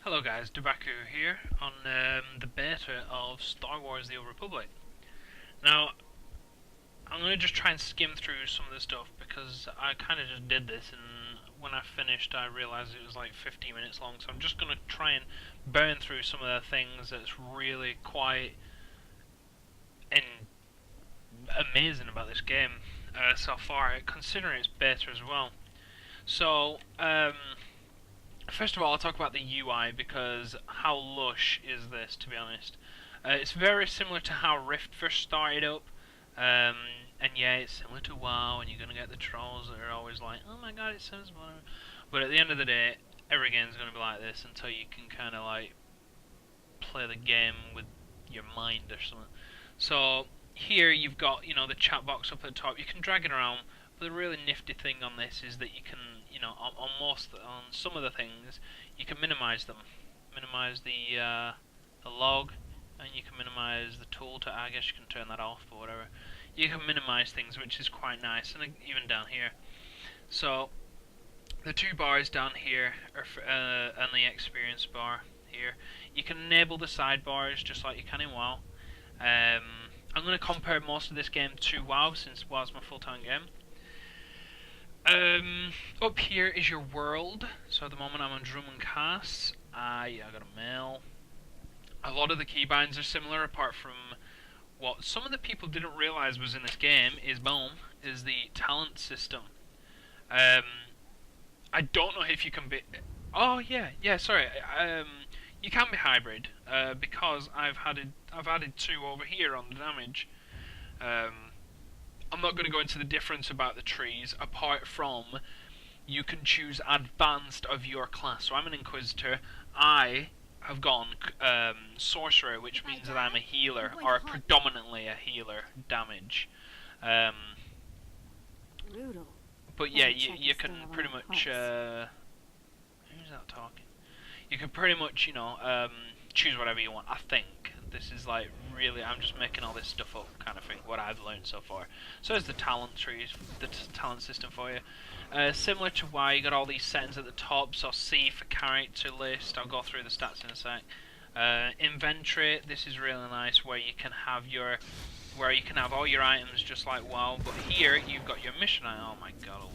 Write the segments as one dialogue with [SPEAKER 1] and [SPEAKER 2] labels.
[SPEAKER 1] Hello guys, Dubakoo here on the beta of Star Wars The Old Republic. Now, I'm going to just try and skim through some of the stuff because I kind of just did this, and when I finished I realised it was like 15 minutes long, so I'm just going to try and burn through some of the things that's really quite amazing about this game so far, considering it's beta as well. So, first of all, I'll talk about the UI because how lush is this, to be honest? It's very similar to how Rift first started up, and yeah, it's similar to WoW, and you're gonna get the trolls that are always like, "Oh my god, it says whatever." But at the end of the day, every game's gonna be like this until you can kind of like play the game with your mind or something. So here you've got the chat box up at the top. You can drag it around. But the really nifty thing on this is that you can, on some of the things, you can minimize them. Minimize the log, and you can minimize the tool. I guess you can turn that off or whatever. You can minimize things, which is quite nice, and even down here. So the two bars down here are and the experience bar here. You can enable the sidebars just like you can in WoW. I'm going to compare most of this game to WoW since WoW's my full-time game. Up here is your world. So at the moment I'm on Drummond Cass. I got a mail. A lot of the keybinds are similar, apart from what some of the people didn't realise was in this game is the talent system. I don't know if you can be. Oh yeah. Sorry. You can be hybrid because I've added two over here on the damage. I'm not going to go into the difference about the trees, apart from you can choose advanced of your class. So I'm an Inquisitor. I have gone Sorcerer, which means that I'm a healer, or predominantly a healer damage. But yeah, you can pretty much... who's that talking? You can pretty much, choose whatever you want, I think. This is like really, I'm just making all this stuff up kind of thing, what I've learned so far. So there's the talent trees, the talent system for you. Similar to why you got all these settings at the top, so C for character list, I'll go through the stats in a sec. Inventory, this is really nice where you can have all your items just like WoW, but here you've got your mission item. Oh my god, I'll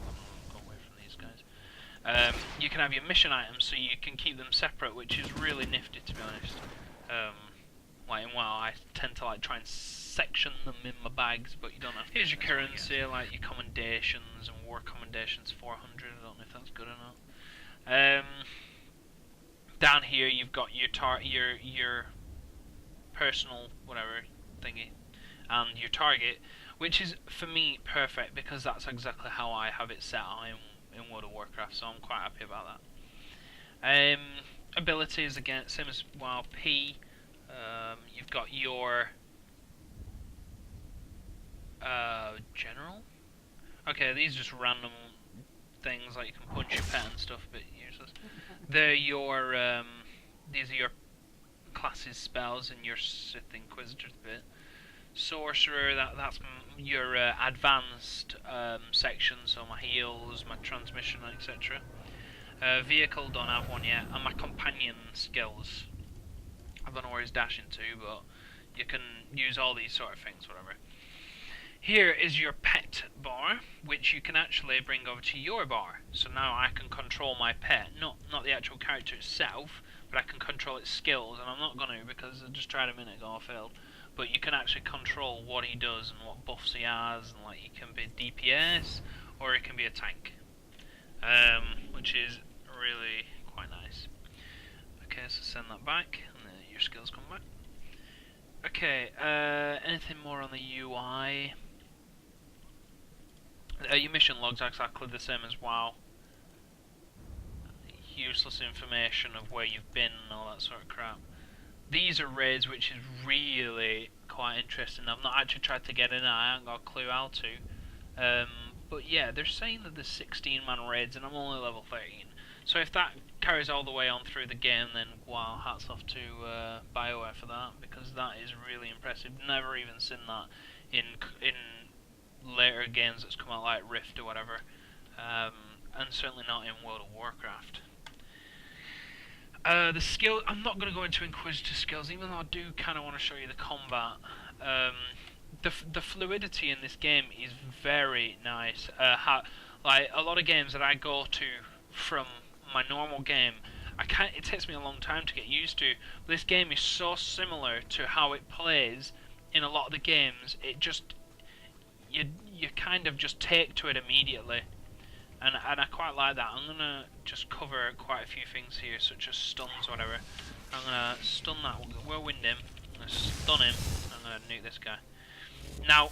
[SPEAKER 1] go away from these guys. You can have your mission items so you can keep them separate, which is really nifty to be honest. Like in WoW, I tend to like try and section them in my bags, but you don't have to. Here's your currency, like your commendations and war commendations 400. I don't know if that's good or not. Down here you've got your personal whatever thingy and your target, which is for me perfect because that's exactly how I have it set out in World of Warcraft. So I'm quite happy about that. Abilities again, same as WoW. P. You've got your general. Okay, these are just random things like you can punch your pet and stuff, but useless. They're your these are your classes spells and your Sith Inquisitor's bit. Sorcerer, that's your advanced section, so my heals, my transmission, etc. Vehicle, don't have one yet, and my companion skills. I don't know where he's dashing to, but you can use all these sort of things, whatever. Here is your pet bar, which you can actually bring over to your bar. So now I can control my pet, not the actual character itself, but I can control its skills, and I'm not going to because I just tried a minute ago, I failed. But you can actually control what he does and what buffs he has, and like he can be DPS or he can be a tank, which is really quite nice. Okay, so send that back. Your skills come back. Okay, anything more on the UI? Your mission logs are exactly the same as WoW. Useless information of where you've been and all that sort of crap. These are raids, which is really quite interesting. I've not actually tried to get in, I haven't got a clue how to. But yeah, they're saying that there's 16-man raids and I'm only level 13. So if that carries all the way on through the game, then wow, hats off to BioWare for that, because that is really impressive. Never even seen that in later games that's come out like Rift or whatever, and certainly not in World of Warcraft. The skill. I'm not going to go into Inquisitor skills, even though I do kind of want to show you the combat. Um, the fluidity in this game is very nice. Like a lot of games that I go to from my normal game, it takes me a long time to get used to. But this game is so similar to how it plays in a lot of the games. It just you kind of just take to it immediately. And I quite like that. I'm going to just cover quite a few things here, such as stuns or whatever. I'm going to stun that, we'll wind him. I'm going to stun him. I'm going to nuke this guy. Now,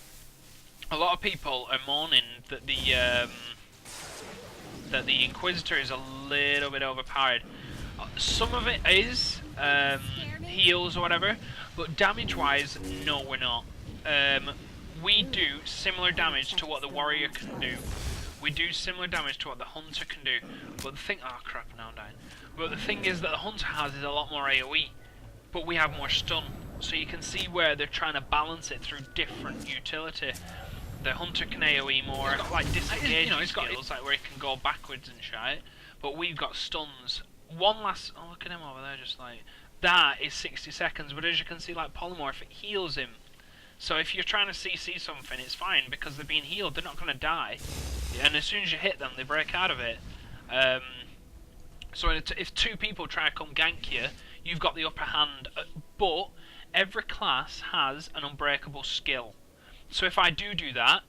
[SPEAKER 1] a lot of people are moaning that the Inquisitor is a little bit overpowered. Some of it is heals or whatever, but damage-wise, no, we're not. We do similar damage to what the warrior can do. We do similar damage to what the hunter can do, but the thing— oh crap, now I'm dying. But the thing is that the hunter has is a lot more AoE, but we have more stun. So you can see where they're trying to balance it through different utility. The hunter can AoE more, he's got like disengage skills, like where he can go backwards and shit. But we've got stuns. One last— oh, look at him over there, just like that is 60 seconds. But as you can see, like polymorph, it heals him. So if you're trying to CC something, it's fine because they're being healed. They're not going to die, and as soon as you hit them, they break out of it. So if two people try to come gank you, you've got the upper hand. But every class has an unbreakable skill. So if I do that,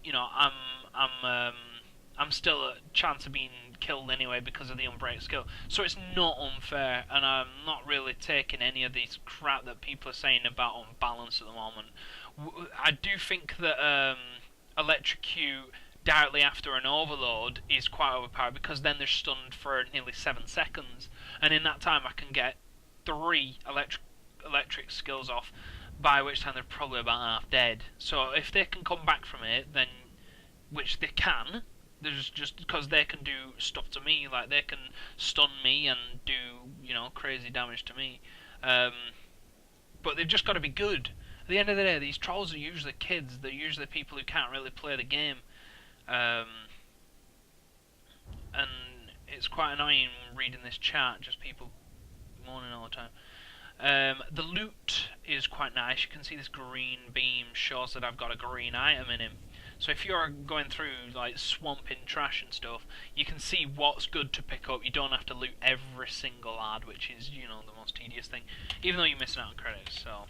[SPEAKER 1] you know, I'm still a chance of being killed anyway because of the unbreak skill. So it's not unfair, and I'm not really taking any of these crap that people are saying about unbalance at the moment. I do think that electrocute directly after an overload is quite overpowered, because then they're stunned for nearly 7 seconds, and in that time I can get 3 electric skills off, by which time they're probably about half dead. So if they can come back from it, then, which they can, there's just because they can do stuff to me, like they can stun me and do, you know, crazy damage to me. But they've just got to be good. At the end of the day, these trolls are usually kids. They're usually people who can't really play the game. And it's quite annoying reading this chat, just people moaning all the time. The loot is quite nice. You can see this green beam shows that I've got a green item in him. So if you're going through like swamping trash and stuff, you can see what's good to pick up. You don't have to loot every single ad, which is, you know, the most tedious thing, even though you're missing out on credits. So,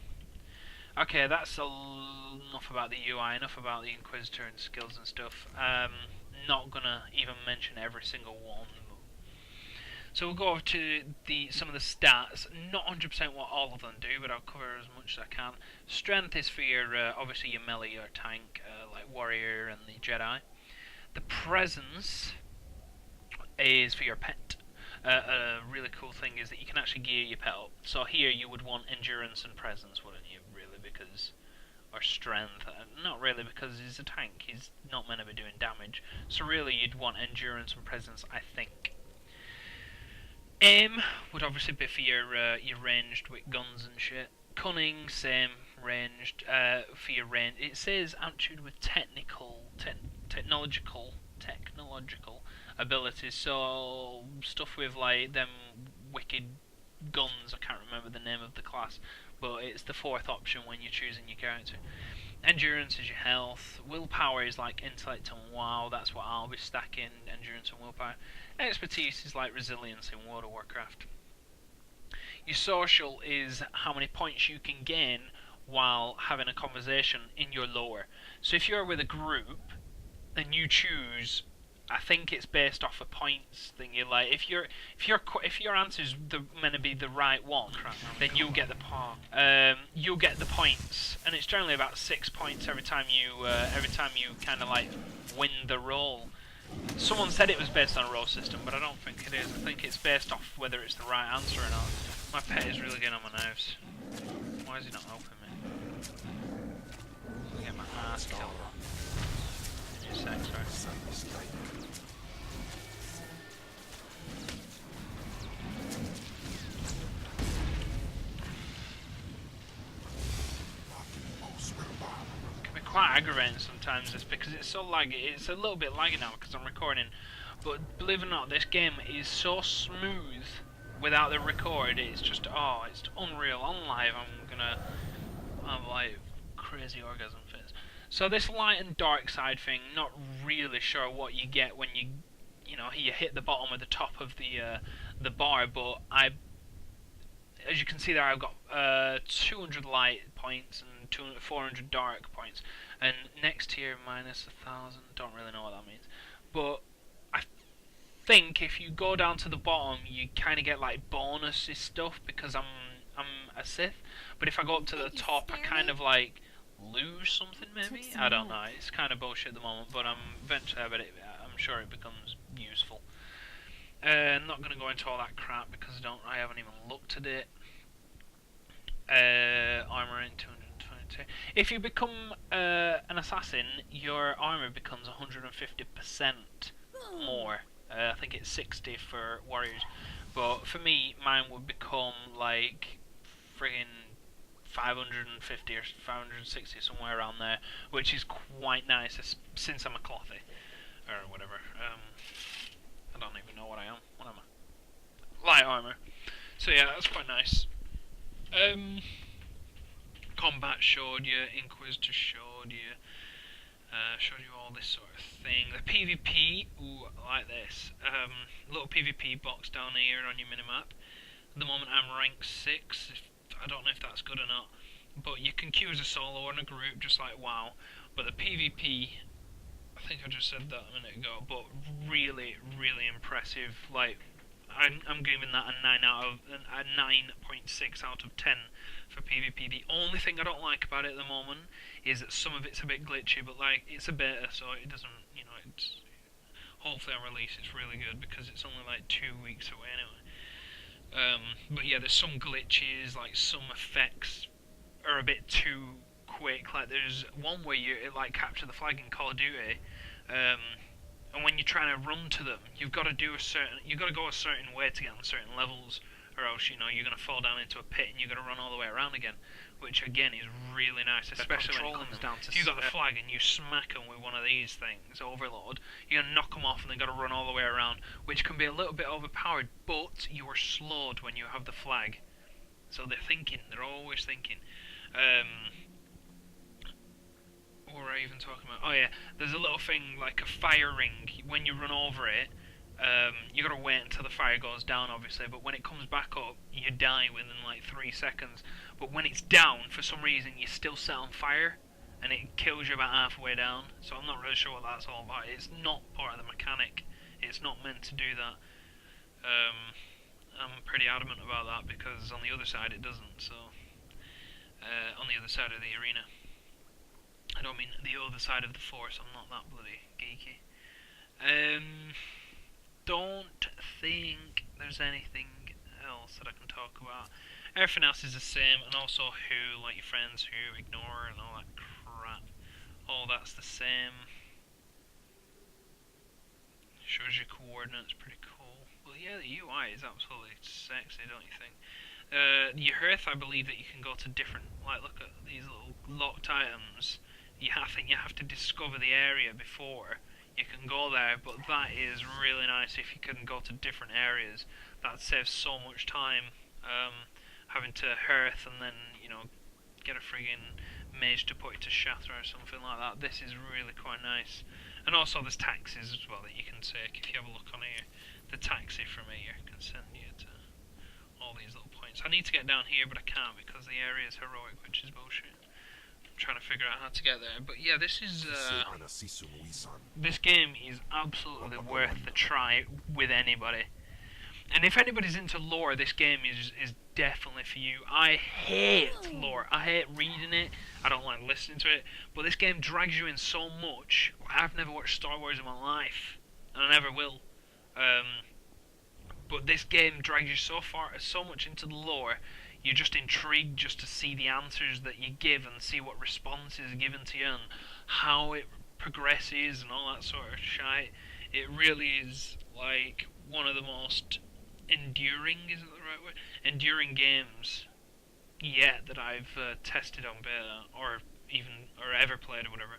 [SPEAKER 1] okay, that's enough about the UI, enough about the Inquisitor and skills and stuff. Not gonna even mention every single one. So we'll go over to some of the stats. Not 100% what all of them do, but I'll cover as much as I can. Strength is for your, obviously your melee or tank, like warrior and the Jedi. The presence is for your pet. A really cool thing is that you can actually gear your pet up. So here you would want endurance and presence, wouldn't you? Really, because, or strength. Not really, because he's a tank. He's not meant to be doing damage. So really, you'd want endurance and presence, I think. Aim would obviously be for your ranged with guns and shit. Cunning, same, ranged. For your range, it says aptitude with technological abilities. So stuff with like them wicked guns. I can't remember the name of the class, but it's the 4th option when you're choosing your character. Endurance is your health. Willpower is like intellect and wow. That's what I'll be stacking. Endurance and willpower. Expertise is like resilience in World of Warcraft. Your social is how many points you can gain while having a conversation in your lore. So if you're with a group and you choose, I think it's based off a points thing. You like if your answer's meant to be the right one, then you'll get the points, and it's generally about 6 points every time you kind of like win the roll. Someone said it was based on a roll system, but I don't think it is. I think it's based off whether it's the right answer or not. My pet is really getting on my nerves. Why is he not helping me? I'll get my ass killed. In a sec, sorry. Quite aggravating sometimes, is because it's so laggy. It's a little bit laggy now because I'm recording, but believe it or not, this game is so smooth without the record, it's just, oh, it's unreal. On live, I'm like crazy orgasm fits. So this light and dark side thing, not really sure what you get when you hit the bottom or the top of the bar, but as you can see there, I've got 200 light points and 400 dark points, and next here minus 1,000. Don't really know what that means, but I think if you go down to the bottom, you kind of get like bonusy stuff because I'm a Sith. But if I go up to the top, I kind of like lose something maybe. I don't know. It's kind of bullshit at the moment, but eventually, I'm sure it becomes useful. Not going to go into all that crap because I haven't even looked at it. Armor in 222. If you become an assassin, your armor becomes 150% more. I think it's 60 for warriors, but for me, mine would become like friggin' 550 or 560, somewhere around there, which is quite nice since I'm a clothy or whatever. I don't even know what I am. What am I? Light armor. So yeah, that's quite nice. Combat showed you, Inquisitor showed you all this sort of thing. The PvP, ooh, I like this. Little PvP box down here on your minimap. At the moment I'm rank 6. I don't know if that's good or not, but you can queue as a solo or in a group, just like WoW. But the PvP, I think I just said that a minute ago, but really, really impressive. Like, I'm giving that a 9.6 out of 10 for PvP. The only thing I don't like about it at the moment is that some of it's a bit glitchy, but like it's a beta, so it doesn't, it's hopefully on release it's really good because it's only like 2 weeks away anyway. But yeah, there's some glitches, like some effects are a bit too quick. Like there's one where it like capture the flag in Call of Duty, and when you're trying to run to them, you've got to go a certain way to get on certain levels, or else you're gonna fall down into a pit and you're gonna run all the way around again. Which again is really nice, especially when it comes down to if you got the flag and you smack them with one of these things, overload, you're gonna knock them off and they got to run all the way around, which can be a little bit overpowered. But you are slowed when you have the flag, so they're always thinking. What were I even talking about? Oh yeah, there's a little thing like a fire ring. When you run over it, you gotta wait until the fire goes down, obviously, but when it comes back up, you die within like 3 seconds. But when it's down, for some reason, you still set on fire, and it kills you about halfway down. So I'm not really sure what that's all about. It's not part of the mechanic. It's not meant to do that. I'm pretty adamant about that because on the other side it doesn't. So on the other side of the arena. I don't mean the other side of the Force. I'm not that bloody geeky. Don't think there's anything else that I can talk about. Everything else is the same, and also who, like your friends who, ignore, and all that crap. All that's the same. Shows your coordinates, pretty cool. Well, yeah, the UI is absolutely sexy, don't you think? Your Hearth, I believe that you can go to different, like, look at these little locked items. I think you have to discover the area before you can go there, but that is really nice if you can go to different areas. That saves so much time, having to Hearth and then, get a friggin' mage to put it to Shatter or something like that. This is really quite nice. And also there's taxis as well that you can take. If you have a look on here, the taxi from here can send you to all these little points. I need to get down here, but I can't because the area is heroic, which is bullshit. Trying to figure out how to get there, but yeah, this game is absolutely worth the try with anybody. And if anybody's into lore, this game is definitely for you. I hate lore. I hate reading it. I don't like listening to it. But this game drags you in so much. I've never watched Star Wars in my life, and I never will. But this game drags you so much into the lore. You're just intrigued just to see the answers that you give and see what response is given to you and how it progresses and all that sort of shit. It really is like one of the most enduring, is it the right word? Enduring games yet that I've tested on beta or ever played or whatever.